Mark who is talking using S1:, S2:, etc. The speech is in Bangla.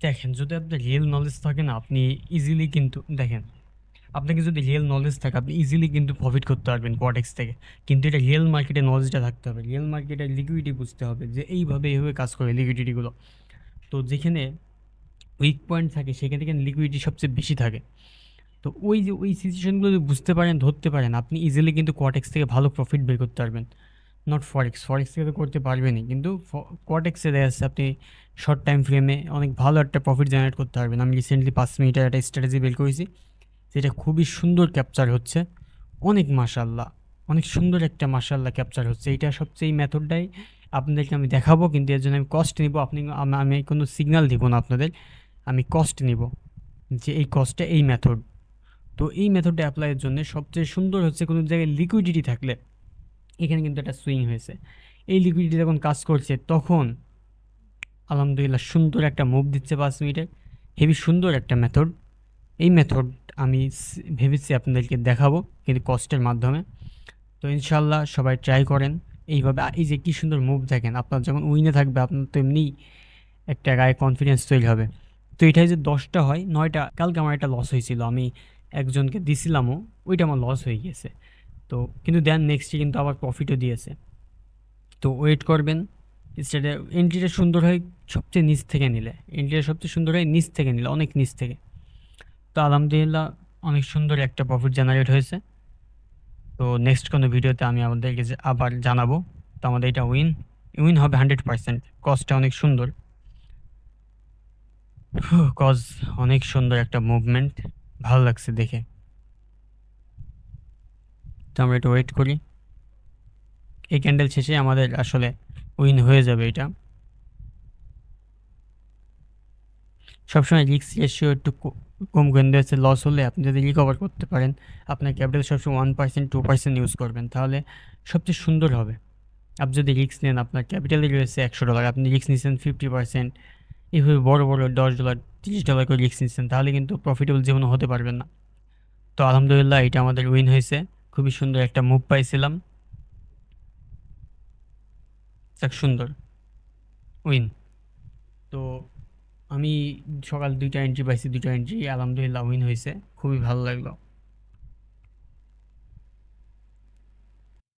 S1: দেখেন, যদি আপনার রিয়েল নলেজ থাকে না, আপনি ইজিলি কিন্তু দেখেন, আপনাকে যদি রিয়েল নলেজ থাকে আপনি ইজিলি কিন্তু প্রফিট করতে পারবেন কোয়াটেক্স থেকে। কিন্তু এটা রিয়েল মার্কেটে নলেজটা থাকতে হবে, রিয়েল মার্কেটের লিকুইডিটি বুঝতে হবে যে এইভাবে কাজ করে লিকুইডিটিগুলো। তো যেখানে উইক পয়েন্ট থাকে সেখানে থেকে লিকুইডিটি সবচেয়ে বেশি থাকে। তো ওই যে ওই সিচুয়েশনগুলো যদি বুঝতে পারেন, ধরতে পারেন, আপনি ইজিলি কিন্তু কোয়াটেক্স থেকে ভালো প্রফিট বের করতে পারবেন। নট ফরেক্স, ফরেক্স থেকে তো করতে পারবেনই, কিন্তু কোয়াটেক্সে দেখা যাচ্ছে আপনি শর্ট টাইম ফ্রেমে অনেক ভালো একটা প্রফিট জেনারেট করতে পারবেন। আমি রিসেন্টলি 5 মিনিটের একটা স্ট্র্যাটেজি বের করেছি, যেটা খুবই সুন্দর ক্যাপচার হচ্ছে। অনেক মাশাল্লাহ, অনেক সুন্দর একটা মাশাল্লাহ ক্যাপচার হচ্ছে। এইটা সবচেয়ে এই মেথডটাই আপনাদেরকে আমি দেখাবো, কিন্তু এর জন্য আমি কস্ট নিব। আমি কোনো সিগন্যাল দিব না আপনাদের, আমি কস্ট নিব, যে এই কস্টটা এই মেথড। তো এই মেথডটা অ্যাপ্লাইয়ের জন্য সবচেয়ে সুন্দর হচ্ছে কোনো জায়গায় লিকুইডিটি থাকলে। এখানে কিন্তু একটা সুইং হয়েছে, এই লিকুইডিটি যখন কাজ করছে তখন আলহামদুলিল্লাহ সুন্দর একটা মুভ দিচ্ছে 5 মিনিটে। হেভি সুন্দর একটা মেথড। এই মেথড আমি ভেবেছি আপনাদেরকে দেখাবো, কিন্তু কস্টের মাধ্যমে। তো ইনশাল্লাহ সবাই ট্রাই করেন এইভাবে। এই যে কি সুন্দর মুভ দেখেন, আপনার যখন উইনে থাকবে আপনার তো এমনি একটা গায়ে কনফিডেন্স তৈরি হবে। তো এটাই যে 10টা হয় 9টা, কালকে আমার একটা লস হয়েছিল, আমি একজনকে দিছিলামও, ওইটা আমার লস হয়ে গেছে। তো কিন্তু দেন নেক্সটে কিন্তু আবার প্রফিটও দিয়েছে। তো ওয়েট করবেন। স্টার্টে এন্ট্রিটা সুন্দর হয় সবচেয়ে নিচ থেকে নিলে, এন্ট্রিটা সবচেয়ে সুন্দর হয় নিচ থেকে নিলে, অনেক নিচ থেকে। তো আলহামদুলিল্লাহ অনেক সুন্দর একটা প্রফিট জেনারেট হয়েছে। তো নেক্সট কোনো ভিডিওতে আমি আমাদেরকে আবার জানাবো। তো আমাদের এটা উইন উইন হবে 100%। কজটা অনেক সুন্দর, কজ অনেক সুন্দর একটা মুভমেন্ট, ভালো লাগছে দেখে। তো আমরা একটু ওয়েট করি, এই ক্যান্ডেল শেষে আমাদের আসলে উইন হয়ে যাবে এটা। সবসময় রিস্ক রেশিও একটু কম করে দিয়েছে। লস হলে আপনি যদি রিকভার করতে পারেন, আপনার ক্যাপিটাল সবসময় 1% 2% ইউজ করবেন, তাহলে সবচেয়ে সুন্দর হবে। আপনি যদি রিস্ক নেন, আপনার ক্যাপিটালে রয়েছে $100, আপনি রিস্ক নিচ্ছেন 50%, এইভাবে বড় বড় $10 $30 করে রিস্ক নিচ্ছেন, তাহলে কিন্তু প্রফিটেবল জীবনে হতে পারবেন না। তো আলহামদুলিল্লাহ এটা আমাদের উইন হয়েছে, খুবই সুন্দর একটা মুভ পাইছিলাম। যাক, সুন্দর উইন। তো আমি সকাল 2টা এন্ট্রি পাইছি, 2টা এন্ট্রি আলহামদুলিল্লাহ উইন হয়েছে, খুবই ভালো লাগলো।